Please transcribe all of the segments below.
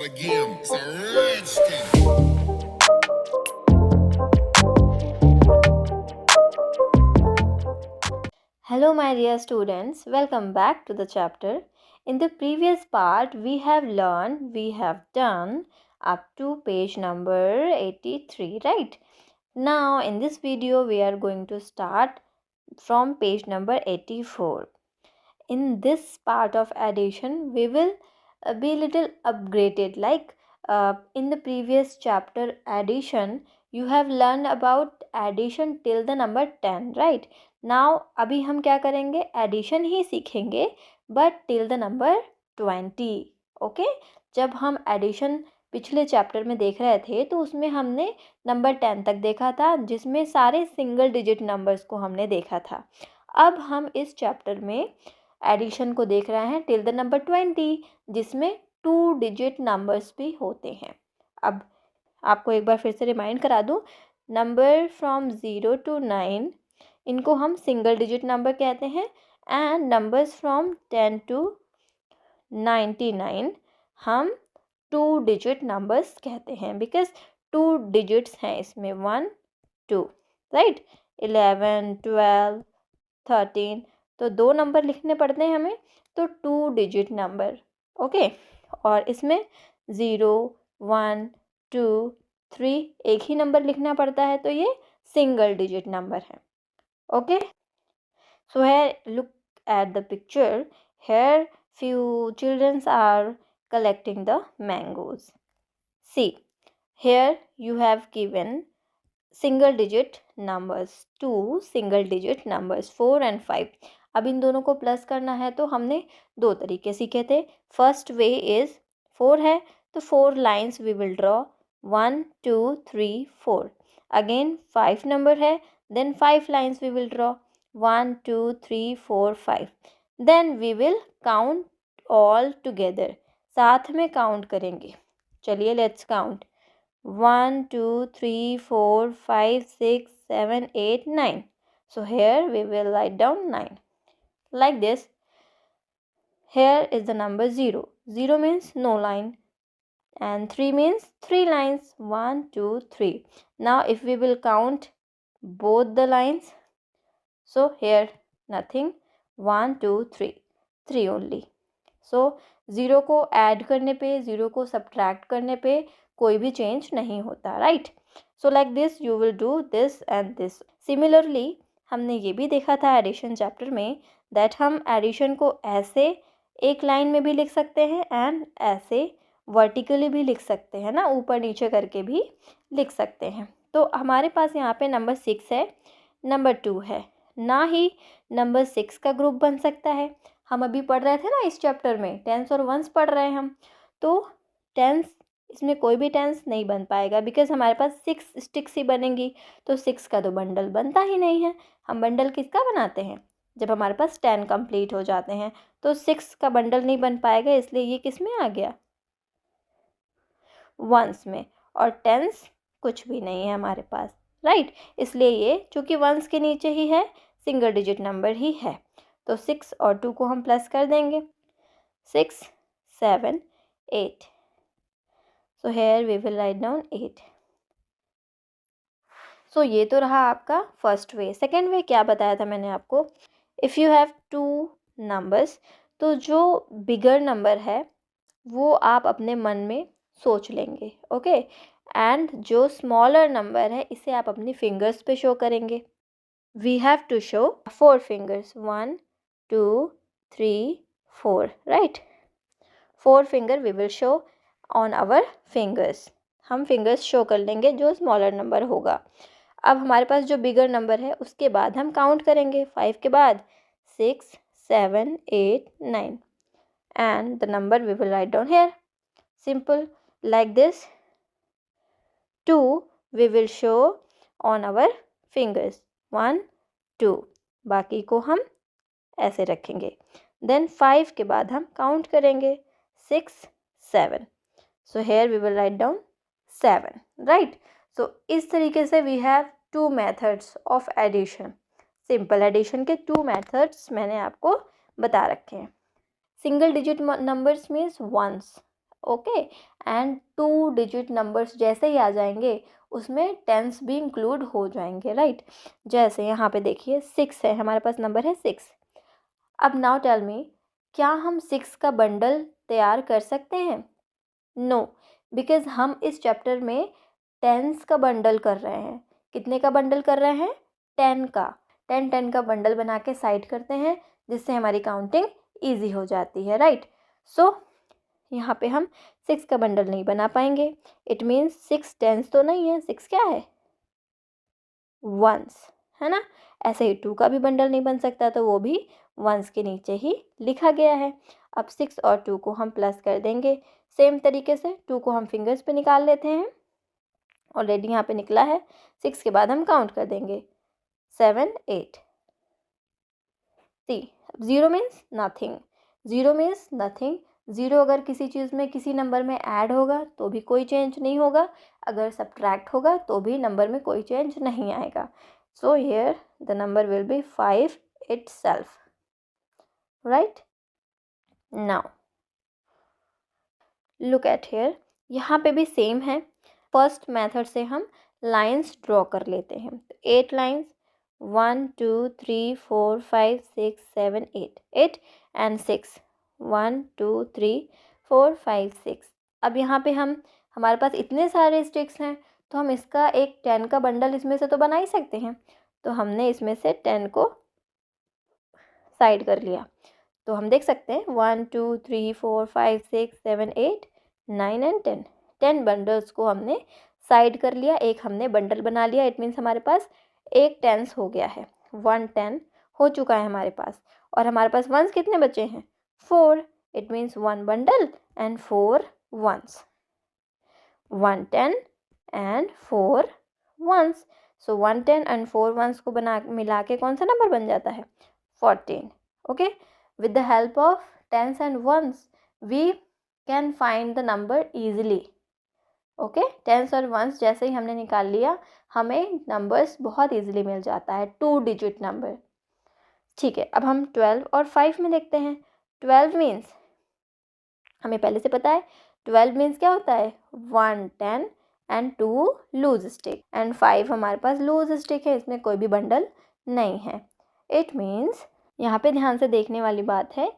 again. It's a rich thing. Hello, my dear students. Welcome back to the chapter. In the previous part, we have done up to page number 83, right? Now, in this video, we are going to start from page number 84. In this part of addition, we will be little upgraded. Like in the previous chapter, addition, you have learned about addition till the number 10, right? Now अभी हम क्या करेंगे, addition ही सीखेंगे but till the number 20. Okay, जब हम addition पिछले chapter में देख रहे थे तो उसमें हमने नंबर 10 तक देखा था, जिसमें सारे सिंगल डिजिट नंबर्स को हमने देखा था. अब हम इस चैप्टर में एडिशन को देख रहे हैं टिल द नंबर 20, जिसमें 2 डिजिट नंबर्स भी होते हैं. अब आपको एक बार फिर से रिमाइंड करा दूँ, नंबर फ्रॉम 0 to 9 इनको हम सिंगल डिजिट नंबर कहते हैं, एंड नंबर्स फ्रॉम 10 to 99 हम 2 डिजिट नंबर्स कहते हैं, बिकॉज 2 डिजिट्स हैं इसमें, 1 2, राइट. 11 12 13, तो 2 नंबर लिखने पड़ते हैं हमें, तो 2 डिजिट नंबर. ओके, और इसमें 0 1 2 3 एक ही नंबर लिखना पड़ता है, तो ये सिंगल डिजिट नंबर है. Okay, so here look at the picture. Here few children are collecting the mangoes. See, here you have given single digit numbers, 2 single digit numbers 4 and 5. अब इन दोनों को प्लस करना है तो हमने 2 तरीके सीखे थे. फर्स्ट वे इज़ 4 है तो 4 lines we will draw, 1 2 3 4. Again 5 number है, then 5 lines we will draw, 1 2 3 4 5. then we will count all together, साथ में काउंट करेंगे. चलिए let's count, 1 2 3 4 5 6 7 8 9. so here we will write down 9 like this. Here is the number 0. 0 means no line, and 3 means 3 lines, 1 2 3. now if we will count both the lines, so here nothing, 1 2 3 3 only. so 0 को add करने पे, 0 को subtract करने पे कोई भी change नहीं होता, right. So like this you will do this and this. Similarly हमने ये भी देखा था एडिशन चैप्टर में, दैट हम एडिशन को ऐसे एक लाइन में भी लिख सकते हैं एंड ऐसे वर्टिकली भी लिख सकते हैं ना, ऊपर नीचे करके भी लिख सकते हैं. तो हमारे पास यहाँ पे नंबर 6 है, नंबर 2 है, ना ही नंबर 6 का ग्रुप बन सकता है. हम अभी पढ़ रहे थे ना इस चैप्टर में, टेंस और वंस पढ़ रहे हैं हम, तो टेंस इसमें कोई भी टेंस नहीं बन पाएगा, बिकॉज हमारे पास 6 स्टिक्स ही बनेंगी, तो 6 का तो बंडल बनता ही नहीं है. हम बंडल किसका बनाते हैं, जब हमारे पास 10 कंप्लीट हो जाते हैं, तो 6 का बंडल नहीं बन पाएगा, इसलिए ये किस में आ गया, वंस में. और टेंस कुछ भी नहीं है हमारे पास, राइट. इसलिए ये चूँकि वंस के नीचे ही है, सिंगल डिजिट नंबर ही है, तो 6 और 2 को हम प्लस कर देंगे, 6 7 8. So here we will write down 8. So ये तो रहा आपका फर्स्ट वे. सेकेंड वे क्या बताया था मैंने आपको, इफ़ यू हैव 2 नंबर्स, तो जो बिगर नंबर है वो आप अपने मन में सोच लेंगे, ओके. एंड जो स्मॉलर नंबर है इसे आप अपनी फिंगर्स पे शो करेंगे. We have to show 4 fingers, 1 2 3 4, right. 4 finger we will show on our fingers. हम फिंगर्स शो कर लेंगे जो स्मॉलर नंबर होगा. अब हमारे पास जो बिगर नंबर है उसके बाद हम काउंट करेंगे, 5 के बाद 6 7 8 9, and the number we will write down here, simple like this. 2 we will show on our fingers, 1 2, बाकी को हम ऐसे रखेंगे. then 5 के बाद हम काउंट करेंगे, 6 7. so here we will write down 7, right. so इस तरीके से we have 2 methods of addition. Simple addition के 2 मेथड्स मैंने आपको बता रखे हैं. Single digit numbers means ones, okay. And 2 digit numbers जैसे ही आ जाएंगे उसमें टेंस भी इंक्लूड हो जाएंगे, राइट। जैसे यहाँ पे देखिए 6 है, हमारे पास नंबर है 6। अब नाउ टेल मी, क्या हम 6 का बंडल तैयार कर सकते हैं? नो, बिकॉज हम इस चैप्टर में टेंस का बंडल कर रहे हैं। कितने का बंडल कर रहे हैं? 10 का। 10 का बंडल बना के साइड करते हैं, जिससे हमारी काउंटिंग ईजी हो जाती है, राइट। सो यहाँ पे हम 6 का बंडल नहीं बना पाएंगे। इट मीन्स 6 टेंस तो नहीं है, 6 क्या है? वंस, है ना। ऐसे ही 2 का भी बंडल नहीं बन सकता, तो वो भी वंस के नीचे ही लिखा गया है। अब 6 और 2 को हम प्लस कर देंगे। सेम तरीके से 2 को हम फिंगर्स पे निकाल लेते हैं। ऑलरेडी यहाँ पे निकला है। 6 के बाद हम काउंट कर देंगे 7 8। सी, 0 मीन्स नथिंग। 0 means nothing. 0 अगर किसी चीज़ में किसी नंबर में ऐड होगा तो भी कोई चेंज नहीं होगा, अगर सब्ट्रैक्ट होगा तो भी नंबर में कोई चेंज नहीं आएगा। So here the number will be 5 itself, right. Now look at here, यहाँ पे भी सेम है। फर्स्ट मेथड से हम लाइंस ड्रॉ कर लेते हैं। 8 लाइंस, 1 2 3 4 5 6 7 8, 8 एंड 6, 1 2 3 4 5 6। अब यहाँ पे हमारे पास इतने सारे स्टिक्स हैं, तो हम इसका एक 10 का बंडल इसमें से तो बना ही सकते हैं। तो हमने इसमें से 10 को साइड कर लिया। तो हम देख सकते हैं 1 2 3 4 5 6 7 8 9 एंड 10। 10 बंडल्स को हमने साइड कर लिया, एक हमने बंडल बना लिया। इट मीन्स हमारे पास एक टेंस हो गया है, 1 10 हो चुका है हमारे पास। और हमारे पास वंस कितने बचे हैं? 4। It means 1 bundle and 4 ones. 1 10 and 4 ones. So 1 10 and 4 ones को मिला के कौन सा नंबर बन जाता है? 14। Okay, with the help of tens and ones we can find the number easily. Okay, tens और वंस जैसे ही हमने निकाल लिया, हमें नंबर्स बहुत इजीली मिल जाता है, 2 डिजिट नंबर। ठीक है, अब हम 12 और 5 में देखते हैं। 12 मीन्स हमें पहले से पता है, 12 मीन्स क्या होता है? 1 10 एंड 2 लूज स्टिक, एंड 5 हमारे पास लूज स्टिक है, इसमें कोई भी बंडल नहीं है। इट मीन्स यहाँ पे ध्यान से देखने वाली बात है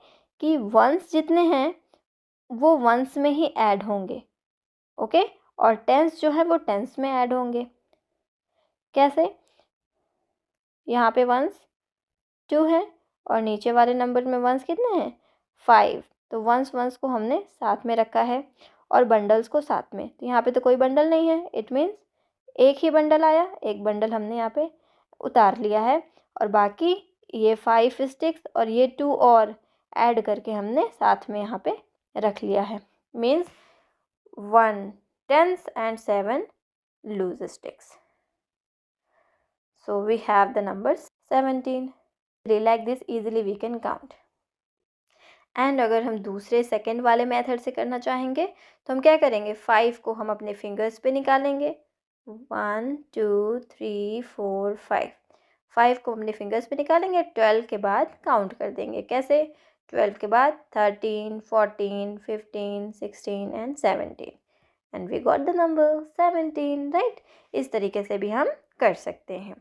कि वंस जितने हैं वो वंस में ही ऐड होंगे, ओके। और टेंस जो है वो टेंस में ऐड होंगे। कैसे? यहाँ पे वंस 2 है और नीचे वाले नंबर में वंस कितने हैं? 5। तो वंस वंस को हमने साथ में रखा है और बंडल्स को साथ में। तो यहाँ पे तो कोई बंडल नहीं है, इट मीन्स एक ही बंडल आया, एक बंडल हमने यहाँ पे उतार लिया है। और बाकी ये 5 स्टिक्स और ये 2 और ऐड करके हमने साथ में यहाँ पे रख लिया है। Means 1 10 and 7 loose sticks. So we have the numbers 17. Like this easily we can count. And अगर हम दूसरे सेकंड वाले मेथड से करना चाहेंगे तो हम क्या करेंगे? 5 को हम अपने फिंगर्स पे निकालेंगे। 1 2 3 4 5। 5 को अपने फिंगर्स पे निकालेंगे, 12 के बाद काउंट कर देंगे। कैसे? 12 के बाद 13 14 15 16 and 17 and we got the number 17, right. इस तरीके से भी हम कर सकते हैं।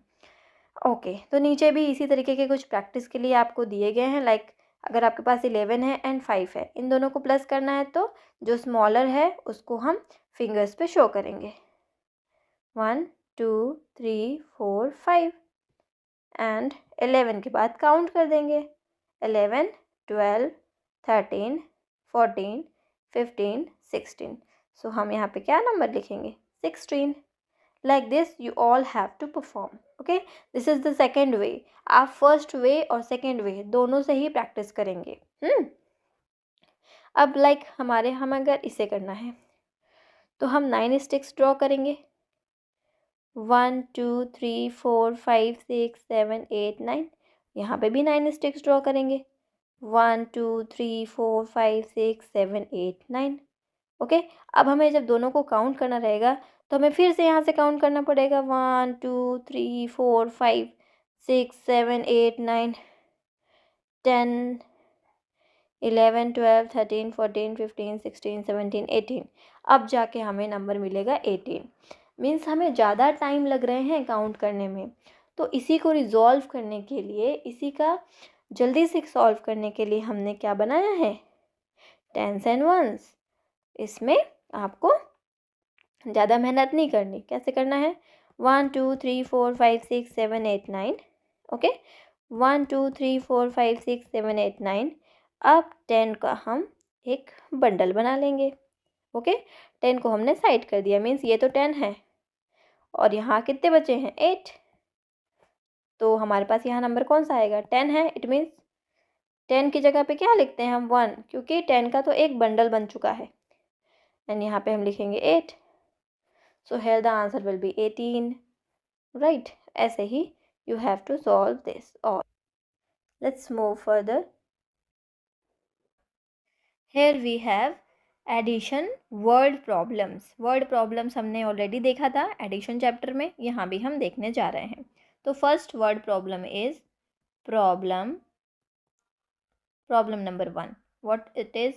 ओके, तो नीचे भी इसी तरीके के कुछ प्रैक्टिस के लिए आपको दिए गए हैं। लाइक अगर आपके पास 11 है एंड 5 है, इन दोनों को प्लस करना है तो जो स्मॉलर है उसको हम फिंगर्स पे शो करेंगे। 1 2 3 4 5 एंड 11 के बाद काउंट कर देंगे। 11 12 13 14 15 16। सो हम यहाँ पे क्या नंबर लिखेंगे? 16। Like this you all have to perform. Okay, this is the second way. आप फर्स्ट वे और सेकेंड वे दोनों से ही प्रैक्टिस करेंगे। अब हम अगर इसे करना है तो हम 9 स्टिक्स ड्रॉ करेंगे। 1 2 3 4 5 6 7 8 9। यहाँ पे भी 9 स्टिक्स ड्रॉ करेंगे। 1 2 3 4 5 6 7 8 9। ओके, अब हमें जब दोनों को काउंट करना रहेगा तो हमें फिर से यहाँ से काउंट करना पड़ेगा। 1 2 3 4 5 6 7 8 9 10 11, 12, 13, 14, 15, 16, 17, 18। अब जाके हमें नंबर मिलेगा 18। मीन्स हमें ज़्यादा टाइम लग रहे हैं काउंट करने में। तो इसी को रिजॉल्व करने के लिए, इसी का जल्दी से सॉल्व करने के लिए हमने क्या बनाया है, टेंस एंड वंस। इसमें आपको ज़्यादा मेहनत नहीं करनी। कैसे करना है, 1 2 3 4 5 6 7 8 9। ओके, 1 2 3 4 5 6 7 8 9। अब 10 का हम एक बंडल बना लेंगे। ओके, 10 को हमने साइड कर दिया, मीन्स ये तो 10 है और यहाँ कितने बचे हैं, 8। तो हमारे पास यहाँ नंबर कौन सा आएगा, 10 है। इट मीन्स 10 की जगह पे क्या लिखते हैं हम, 1, क्योंकि 10 का तो एक बंडल बन चुका है। एंड यहाँ पे हम लिखेंगे 8। So here the answer will be 18, right. ऐसे ही you have to solve this. Or let's move further. Here we have addition word problems. Word problems हमने ऑलरेडी देखा था एडिशन चैप्टर में, यहाँ भी हम देखने जा रहे हैं। तो first word problem is problem number 1। What it is,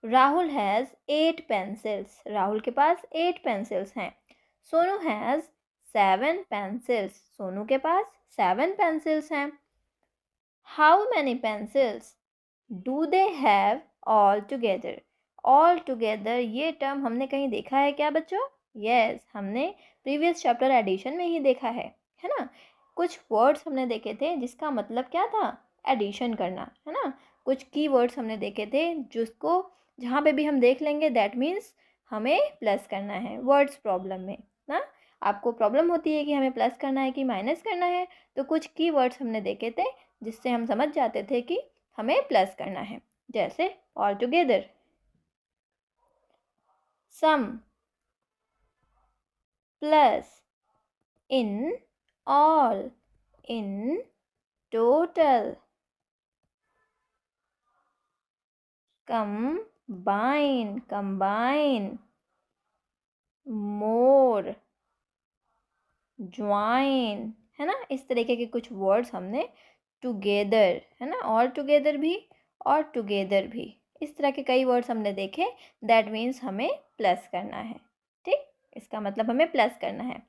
Rahul has 8 pencils. Rahul के पास 8 पेंसिल्स हैं। Sonu has 7 pencils. सोनू के पास 7 पेंसिल्स हैं। How many pencils do they have all together. All together ये टर्म हमने कहीं देखा है क्या बच्चों, यस हमने प्रीवियस चैप्टर एडिशन में ही देखा है ना। कुछ वर्ड्स हमने देखे थे जिसका मतलब क्या था, एडिशन करना, है ना। कुछ की वर्ड्स हमने देखे थे जिसको जहाँ पे भी हम देख लेंगे दैट मीन्स हमें प्लस करना है वर्ड्स प्रॉब्लम में ना। आपको प्रॉब्लम होती है कि हमें प्लस करना है कि माइनस करना है, तो कुछ की वर्ड्स हमने देखे थे जिससे हम समझ जाते थे कि हमें प्लस करना है। जैसे ऑल टुगेदर, सम, प्लस, इन, ऑल, इन, total, combine, combine, more, join, है ना। इस तरीके के कुछ वर्ड्स हमने टुगेदर, है ना, ऑल टुगेदर भी और टुगेदर भी, इस तरह के कई वर्ड्स हमने देखे। दैट मीन्स हमें प्लस करना है, ठीक, इसका मतलब हमें प्लस करना है।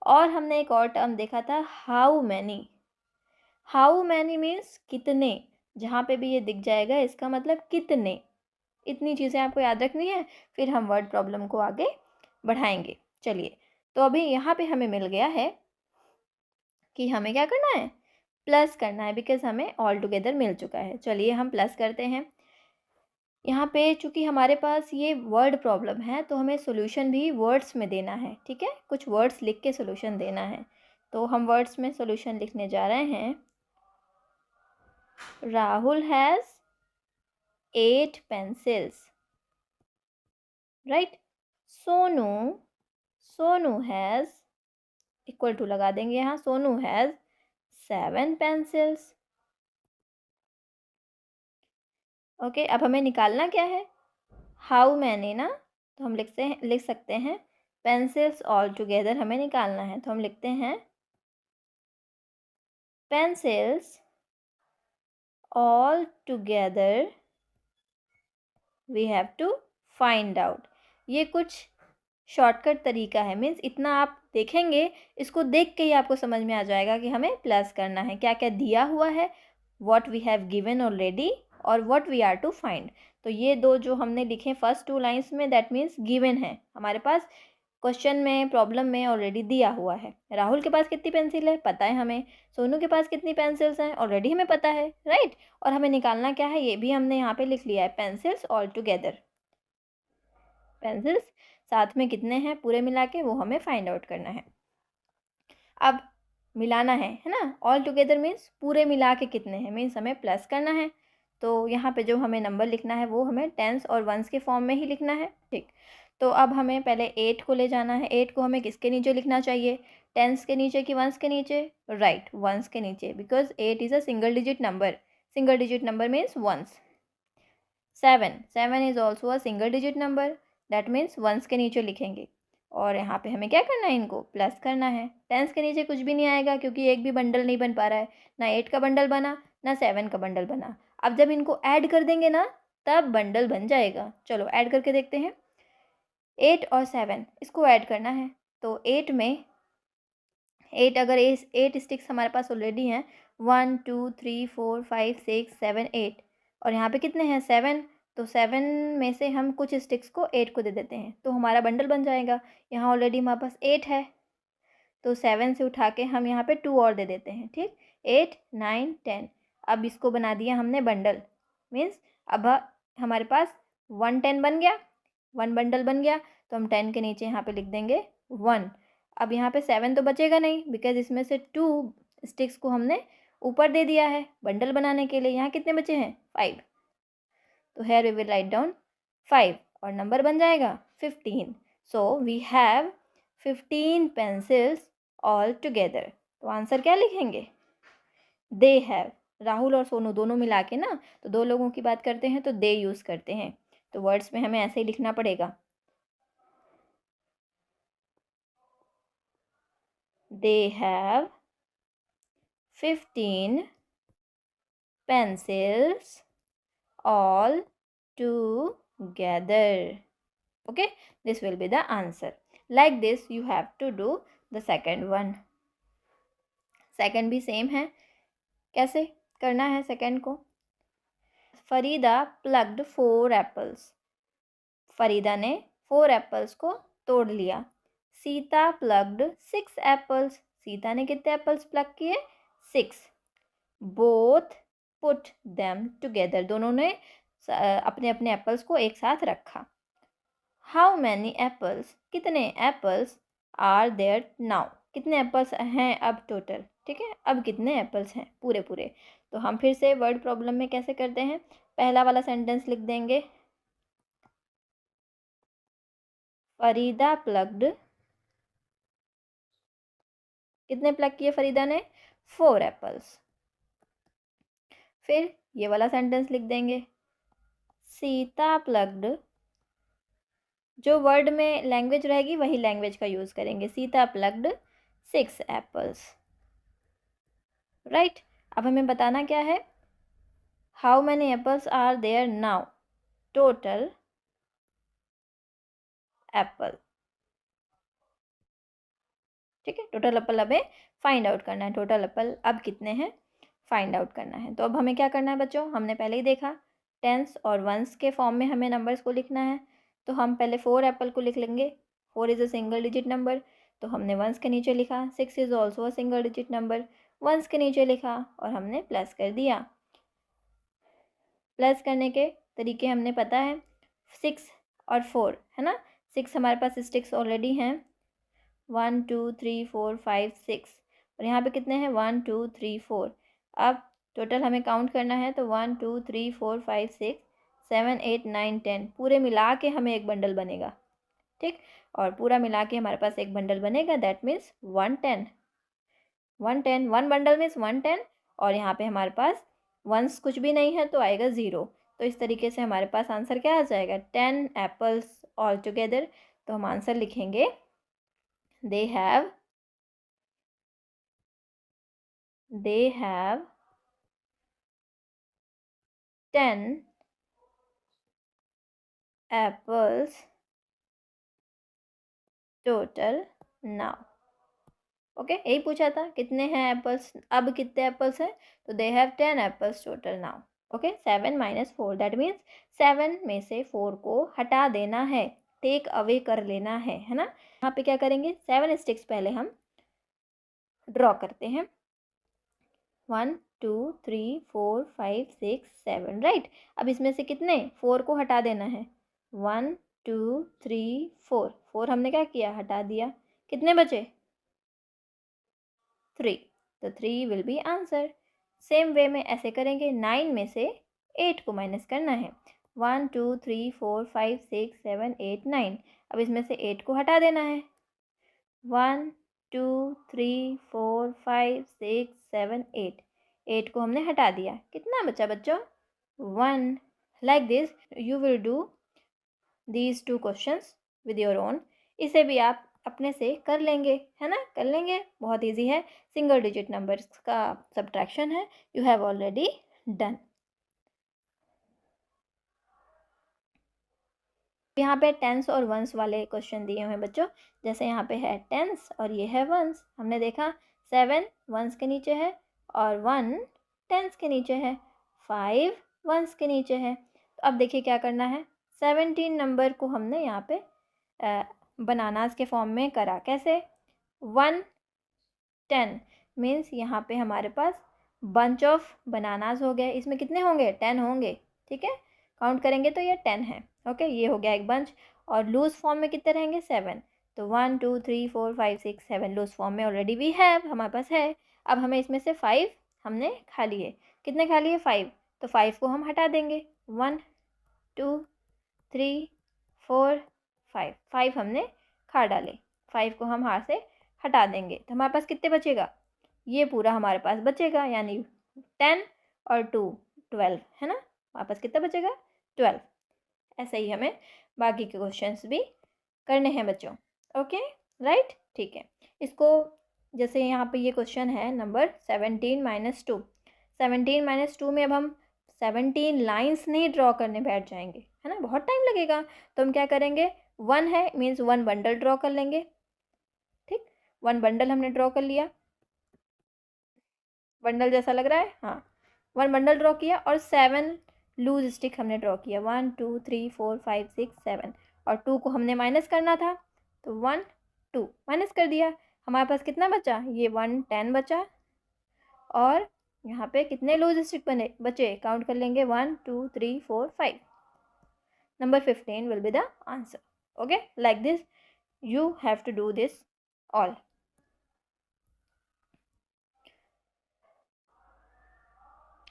और हमने एक और टर्म देखा था, how many. How many means कितने, जहाँ पे भी ये दिख जाएगा इसका मतलब कितने। इतनी चीज़ें आपको याद रखनी है, फिर हम वर्ड प्रॉब्लम को आगे बढ़ाएंगे। चलिए, तो अभी यहाँ पे हमें मिल गया है कि हमें क्या करना है, प्लस करना है, बिकॉज हमें ऑल टुगेदर मिल चुका है। चलिए हम प्लस करते हैं। यहाँ पे चूँकि हमारे पास ये वर्ड प्रॉब्लम है तो हमें सोल्यूशन भी वर्ड्स में देना है, ठीक है, कुछ वर्ड्स लिख के सोल्यूशन देना है। तो हम वर्ड्स में सोल्यूशन लिखने जा रहे हैं। Rahul has 8 pencils, right. Sonu has, equal to लगा देंगे यहाँ, सोनू हैज़ 7 पेंसिल्स। ओके, अब हमें निकालना क्या है, हाउ मैनी ना, तो हम लिख सकते हैं पेंसिल्स ऑल टुगेदर हमें निकालना है। तो हम लिखते हैं pencils all together we have to find out. ये कुछ शॉर्टकट तरीका है, मीन्स इतना आप देखेंगे, इसको देख के ही आपको समझ में आ जाएगा कि हमें प्लस करना है, क्या क्या दिया हुआ है, what we have given already और what we are to find. तो ये दो जो हमने लिखे फर्स्ट 2 लाइंस में, दैट मीन्स गिवन है हमारे पास, क्वेश्चन में प्रॉब्लम में ऑलरेडी दिया हुआ है। राहुल के पास कितनी पेंसिल है पता है हमें, सोनू के पास कितनी पेंसिल्स हैं ऑलरेडी हमें पता है, राइट। और हमें निकालना क्या है ये भी हमने यहाँ पे लिख लिया है, पेंसिल्स ऑल टुगेदर। पेंसिल्स साथ में कितने हैं पूरे मिला के, वो हमें फाइंड आउट करना है। अब मिलाना है ना, ऑल टुगेदर मीन्स पूरे मिला के कितने हैं, मीन्स हमें प्लस करना है। तो यहाँ पे जो हमें नंबर लिखना है वो हमें टेंस और वंस के फॉर्म में ही लिखना है, ठीक। तो अब हमें पहले 8 को ले जाना है। 8 को हमें किसके नीचे लिखना चाहिए, टेंस के नीचे कि वंस के नीचे, राइट, वंस के नीचे, because 8 is a single digit number. Single digit number means ones. 7 is also a single digit number, that means ones के नीचे लिखेंगे। और यहाँ पे हमें क्या करना है, इनको प्लस करना है। टेंस के नीचे कुछ भी नहीं आएगा क्योंकि एक भी बंडल नहीं बन पा रहा है, ना 8 का बंडल बना ना 7 का बंडल बना। अब जब इनको ऐड कर देंगे ना तब बंडल बन जाएगा। चलो ऐड करके देखते हैं। 8 और 7 इसको ऐड करना है। तो 8 में 8 अगर 8 स्टिक्स हमारे पास ऑलरेडी हैं, 1 2 3 4 5 6 7 8 और यहाँ पे कितने हैं 7, तो 7 में से हम कुछ स्टिक्स को 8 को दे देते हैं तो हमारा बंडल बन जाएगा। यहाँ ऑलरेडी हमारे पास 8 है तो 7 से उठा के हम यहाँ पे 2 और दे देते हैं। ठीक, 8 9 10। अब इसको बना दिया हमने बंडल, मीन्स अब हमारे पास 110 बन गया, 1 बंडल बन गया। तो हम 10 के नीचे यहाँ पे लिख देंगे 1। अब यहाँ पे 7 तो बचेगा नहीं बिकॉज इसमें से 2 स्टिक्स को हमने ऊपर दे दिया है बंडल बनाने के लिए। यहाँ कितने बचे हैं 5, तो here we will write down 5 और नंबर बन जाएगा 15। So we have 15 pencils all together. तो आंसर क्या लिखेंगे, दे हैव। राहुल और सोनू दोनों मिला के ना, तो दो लोगों की बात करते हैं तो दे यूज़ करते हैं, तो वर्ड्स में हमें ऐसे ही लिखना पड़ेगा। They have 15 pencils all together. Okay, this will be the answer. Like this you have to do the second one. Second भी सेम है। कैसे करना है सेकंड को, फरीदा प्लग्ड 4 एप्पल्स। फरीदा ने 4 एप्पल्स को तोड़ लिया। Sita plugged 6 apples. सीता ने कितने एप्पल्स प्लग किए 6। Both put them together. दोनों ने अपने अपने एप्पल्स को एक साथ रखा। हाउ मैनी एप्पल्स, कितने एप्पल्स आर देयर नाउ। कितने एप्पल्स हैं अब टोटल। ठीक है, अब कितने एप्पल्स हैं पूरे पूरे। तो हम फिर से वर्ड प्रॉब्लम में कैसे करते हैं, पहला वाला सेंटेंस लिख देंगे, फरीदा प्लग्ड, कितने प्लग किए फरीदा ने 4 एप्पल्स। फिर ये वाला सेंटेंस लिख देंगे, सीता प्लग्ड, जो वर्ड में लैंग्वेज रहेगी वही लैंग्वेज का यूज़ करेंगे। Sita plugged 6 apples. राइट, अब हमें बताना क्या है, how many apples are there now, total apple. ठीक है, टोटल एप्पल हमें फाइंड आउट करना है। टोटल एप्पल अब कितने हैं फाइंड आउट करना है। तो अब हमें क्या करना है बच्चों, हमने पहले ही देखा टेंस और वंस के फॉर्म में हमें नंबर्स को लिखना है। तो हम पहले 4 एप्पल को लिख लेंगे। 4 is a single digit number, तो हमने वंस के नीचे लिखा। 6 is also a single digit number, ones के नीचे लिखा और हमने प्लस कर दिया। प्लस करने के तरीके हमने पता है, 6 और 4 है ना। 6 हमारे पास स्टिक्स ऑलरेडी हैं, 1 2 3 4 5 6 और यहाँ पे कितने हैं 1 2 3 4। अब टोटल हमें काउंट करना है तो 1 2 3 4 5 6 7 8 9 10 पूरे मिला के हमें एक बंडल बनेगा। ठीक, और पूरा मिला के हमारे पास एक बंडल बनेगा, दैट मीन्स 110। 110 1 बंडल मीन्स 110 और यहाँ पे हमारे पास वंस कुछ भी नहीं है तो आएगा 0। तो इस तरीके से हमारे पास आंसर क्या आ जाएगा, 10 एप्पल्स ऑल टुगेदर। तो हम आंसर लिखेंगे, they have 10 apples total now। Okay, यही पूछा था कितने हैं एप्पल्स, अब कितने एप्पल्स हैं, तो they have 10 apples total now. Okay, 7 - 4 that means 7 में से 4 को हटा देना है, टेक अवे कर लेना है ना। यहाँ पे क्या करेंगे, 7 स्टिक्स पहले हम ड्रॉ करते हैं, 1 2 3 4 5 6 7 राइट। अब इसमें से कितने 4 को हटा देना है, 1 2 3 4। 4 हमने क्या किया हटा दिया, कितने बचे 3, तो 3 will be answer. Same way में ऐसे करेंगे, 9 में से 8 को माइनस करना है, 1 2 3 4 5 6 7 8 9। अब इसमें से 8 को हटा देना है, 1 2 3 4 5 6 7 8। 8 को हमने हटा दिया, कितना बचा बच्चों 1। Like this you will do these 2 questions with your own. इसे भी आप अपने से कर लेंगे है ना, कर लेंगे, बहुत इजी है। सिंगल डिजिट नंबर्स का सब्ट्रैक्शन है, यू हैव ऑलरेडी डन। यहाँ पे टेंस और वंस वाले क्वेश्चन दिए हुए हैं बच्चों। जैसे यहाँ पे है टेंस और ये है वंस। हमने देखा 7 वंस के नीचे है और 1 टेंस के नीचे है, 5 वंस के नीचे है। तो अब देखिए क्या करना है। 17 नंबर को हमने यहाँ पे बनानास के फॉर्म में करा। कैसे? 1 10 मीन्स यहाँ पे हमारे पास बंच ऑफ बनानास हो गए। इसमें कितने होंगे? 10 होंगे। ठीक है, काउंट करेंगे तो ये 10 है। ओके, ये हो गया एक बंच। और लूज फॉर्म में कितने रहेंगे? 7। तो 1 2 3 4 5 6 7 लूज फॉर्म में ऑलरेडी वी हैव, हमारे पास है। अब हमें इसमें से 5 हमने खा लिए। कितने खा लिए? 5। तो 5 को हम हटा देंगे। 1 2 3 4 5 5 हमने खा डाले। 5 को हम हार से हटा देंगे तो हमारे पास कितने बचेगा? ये पूरा हमारे पास बचेगा, यानी 10 और 2 12 है ना। हमारे पास कितना बचेगा? 12। ऐसे ही हमें बाकी के क्वेश्चंस भी करने हैं बच्चों। ओके राइट, ठीक है। इसको जैसे यहाँ पे ये क्वेश्चन है नंबर 17 - 2। 17 - 2 में अब हम 17 लाइन्स नहीं ड्रॉ करने बैठ जाएंगे, है ना, बहुत टाइम लगेगा। तो हम क्या करेंगे? 1 है मीन्स 1 बंडल ड्रॉ कर लेंगे। ठीक, 1 बंडल हमने ड्रॉ कर लिया। बंडल जैसा लग रहा है? हाँ, 1 बंडल ड्रॉ किया और 7 लूज स्टिक हमने ड्रॉ किया। 1 2 3 4 5 6 7 और 2 को हमने माइनस करना था तो 1 2 माइनस कर दिया। हमारे पास कितना बचा? ये 1 10 बचा। और यहाँ पे कितने लूज स्टिक बचे? काउंट कर लेंगे। 1 2 3 4 5। Number 15 will be the answer. Okay, like this you have to do this all.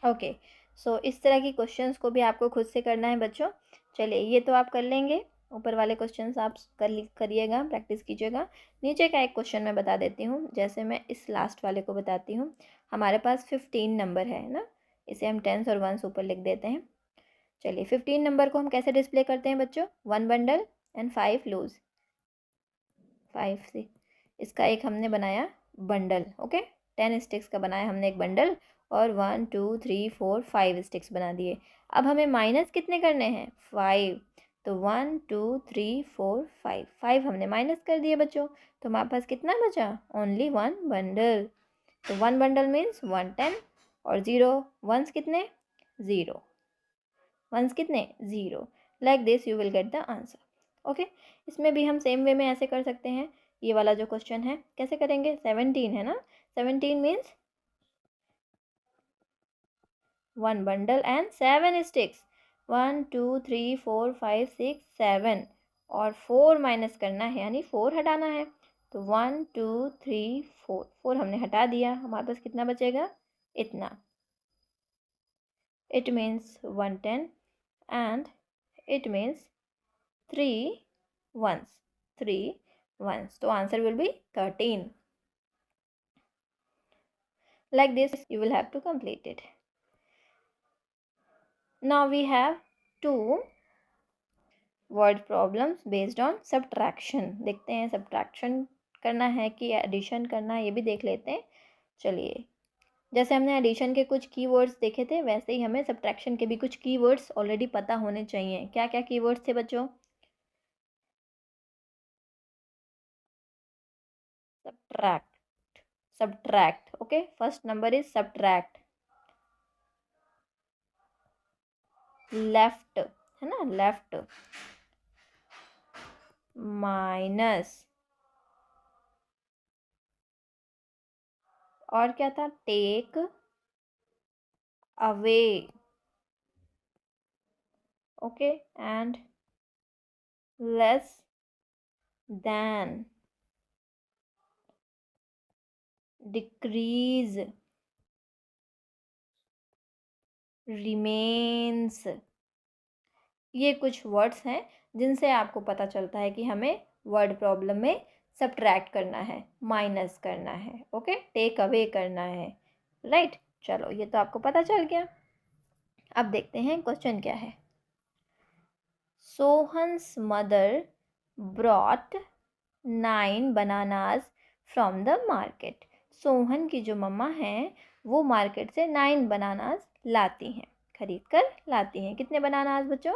Okay, so इस तरह की क्वेश्चंस को भी आपको खुद से करना है बच्चों। चलिए, ये तो आप कर लेंगे। ऊपर वाले क्वेश्चंस आप करिएगा, प्रैक्टिस कीजिएगा। नीचे का एक क्वेश्चन मैं बता देती हूँ। जैसे मैं इस लास्ट वाले को बताती हूँ। हमारे पास 15 नंबर है ना, इसे हम 10 और 1 ऊपर लिख देते हैं। चलिए, 15 नंबर को हम कैसे डिस्प्ले करते हैं बच्चों? 1 बंडल एंड 5 लूज। 5 से इसका एक हमने बनाया बंडल। ओके, 10 स्टिक्स का बनाया हमने एक बंडल और 1 2 3 4 5 स्टिक्स बना दिए। अब हमें माइनस कितने करने हैं? 5। तो 1 2 3 4 5 5 हमने माइनस कर दिए बच्चों। तो हमारे पास कितना बचा? Only 1 bundle. तो 1 बंडल मीन्स 1 10 और 0 वंस कितने? 0 वंस कितने? 0। Like this you will get the answer. Okay, इसमें भी हम सेम वे में ऐसे कर सकते हैं। ये वाला जो क्वेश्चन है कैसे करेंगे? 17 है ना, 17 मीन्स 1 बंडल एंड 7 स्टिक्स। 1 2 3 4 5 6 7 और 4 माइनस करना है, यानी 4 हटाना है। तो 1 2 3 4 4 हमने हटा दिया। हमारे पास कितना बचेगा? इतना। It means 110 and it means 3 ones. 3 ones. So answer will be 13. Like this you will have to complete it. Now we have 2 word problems based on subtraction. देखते हैं subtraction करना है कि addition करना है, ये भी देख लेते हैं। चलिए, जैसे हमने एडिशन के कुछ कीवर्ड्स देखे थे वैसे ही हमें सब्ट्रैक्शन के भी कुछ कीवर्ड्स ऑलरेडी पता होने चाहिए। क्या क्या कीवर्ड्स थे बच्चों? subtract. Okay, first number is subtract. Left है ना, लेफ्ट। माइनस, और क्या था? Take away. Okay, and less than, decrease, remains. ये कुछ वर्ड्स हैं जिनसे आपको पता चलता है कि हमें वर्ड प्रॉब्लम में सब्ट्रैक्ट करना है, माइनस करना है, ओके, टेक अवे करना है। राइट, चलो ये तो आपको पता चल गया। अब देखते हैं क्वेश्चन क्या है। Sohan's mother brought 9 bananas from the market. Sohan की जो मम्मा हैं वो मार्केट से 9 बनानाज लाती हैं, खरीद कर लाती हैं। कितने बनानाज बच्चों?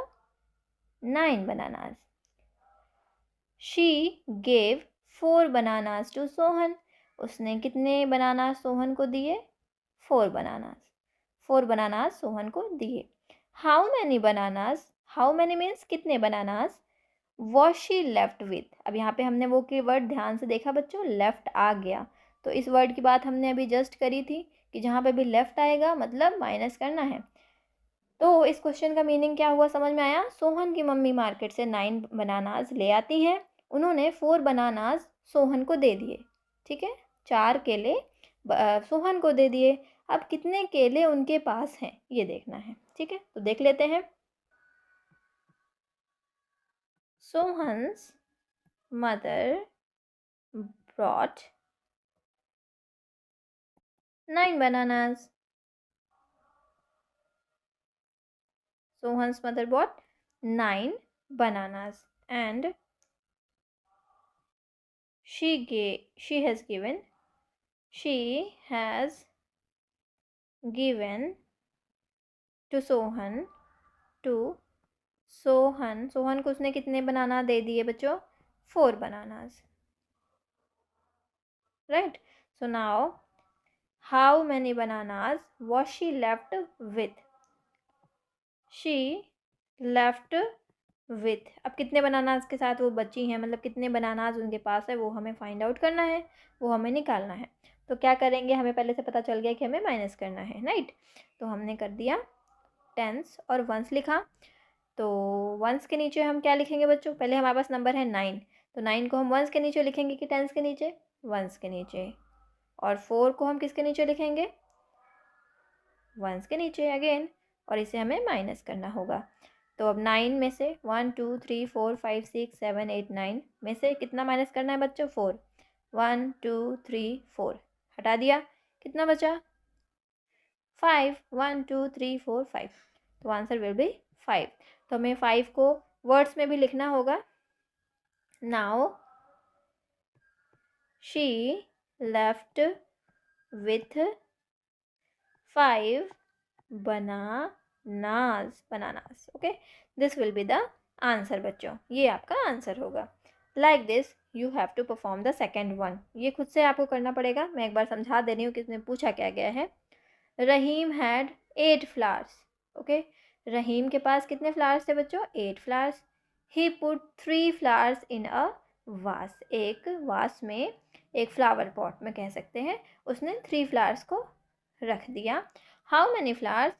9 bananas. She gave 4 bananas to Sohan. उसने कितने बनाना सोहन को दिए? 4 बनानास। 4 बनानास सोहन को दिए। How many bananas, how many means कितने bananas, was she left with. अब यहाँ पे हमने वो की वर्ड ध्यान से देखा बच्चों, लेफ्ट आ गया। तो इस वर्ड की बात हमने अभी जस्ट करी थी कि जहाँ पे भी लेफ्ट आएगा मतलब माइनस करना है। तो इस क्वेश्चन का मीनिंग क्या हुआ समझ में आया? सोहन की मम्मी मार्केट से 9 बनानास ले आती हैं, उन्होंने 4 बनानास सोहन को दे दिए। ठीक है, 4 केले सोहन को दे दिए। अब कितने केले उनके पास हैं ये देखना है। ठीक है, तो देख लेते हैं। Sohan's mother brought 9 bananas. Sohan's mother bought 9 bananas and she has given to Sohan को उसने कितने बनाना दे दिए बच्चों? 4 bananas. Right? So now how many bananas was she left with? She left with, अब कितने बनानास के साथ वो बची हैं, मतलब कितने बनानास उनके पास है वो हमें फाइंड आउट करना है, वो हमें निकालना है। तो क्या करेंगे, हमें पहले से पता चल गया कि हमें माइनस करना है, राइट। तो हमने कर दिया टेंस और वंस लिखा। तो वंस के नीचे हम क्या लिखेंगे बच्चों? पहले हमारे पास नंबर है 9, तो 9 को हम वंस के नीचे लिखेंगे कि टेंस के नीचे? वंस के नीचे। और 4 को हम किसके नीचे लिखेंगे? वंस के नीचे अगेन। और इसे हमें माइनस करना होगा। तो अब 9 में से 1 2 3 4 5 6 7 8 9 में से कितना माइनस करना है बच्चों? 4। 1 2 3 4 हटा दिया, कितना बचा? 5। 1 2 3 4 5। तो आंसर विल बी 5। तो हमें 5 को वर्ड्स में भी लिखना होगा। Now she left with 5 bananas. Okay, this will be the answer बच्चों, ये आपका आंसर होगा। Like this you have to perform the second one. ये खुद से आपको करना पड़ेगा, मैं एक बार समझा दे रही हूँ कि इसमें पूछा क्या गया है। Rahim had 8 flowers. Okay, Rahim के पास कितने फ्लावर्स थे बच्चों? 8 flowers. He put 3 flowers in a vase. एक वास में, एक फ्लावर पॉट में कह सकते हैं, उसने 3 फ्लावर्स को रख दिया। How many flowers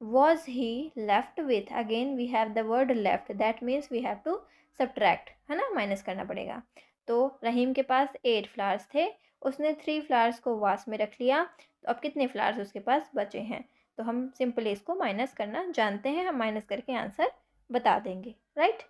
was he left with? Again we have the word left, that means we have to subtract, है ना, माइनस करना पड़ेगा। तो रहीम के पास 8 फ्लावर्स थे, उसने 3 फ्लावर्स को वास में रख लिया। तो अब कितने फ्लावर्स उसके पास बचे हैं? तो हम सिंपली इसको माइनस करना जानते हैं, हम माइनस करके आंसर बता देंगे, राइट।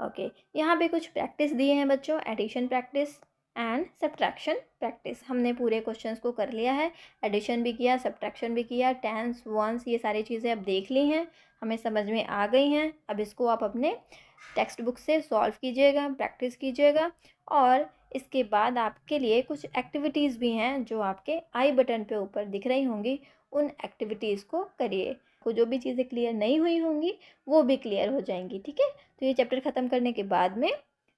ओके, यहाँ पे कुछ प्रैक्टिस दिए हैं बच्चों, addition practice and subtraction practice. हमने पूरे क्वेश्चंस को कर लिया है, एडिशन भी किया, सब्ट्रैक्शन भी किया, टेंस वंस ये सारी चीज़ें अब देख ली हैं, हमें समझ में आ गई हैं। अब इसको आप अपने टेक्स्ट बुक से सॉल्व कीजिएगा, प्रैक्टिस कीजिएगा। और इसके बाद आपके लिए कुछ एक्टिविटीज़ भी हैं जो आपके आई बटन पे ऊपर दिख रही होंगी, उन एक्टिविटीज़ को करिए। को जो भी चीज़ें क्लियर नहीं हुई होंगी वो भी क्लियर हो जाएंगी, ठीक है। तो ये चैप्टर ख़त्म करने के बाद में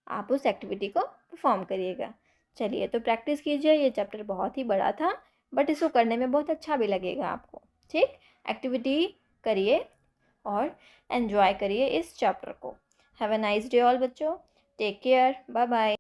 आप उस एक्टिविटी को परफॉर्म करिएगा। चलिए, तो प्रैक्टिस कीजिए। ये चैप्टर बहुत ही बड़ा था, बट इसको करने में बहुत अच्छा भी लगेगा आपको, ठीक। एक्टिविटी करिए और एन्जॉय करिए इस चैप्टर को। Have a nice day all बच्चों, टेक केयर, बाय बाय।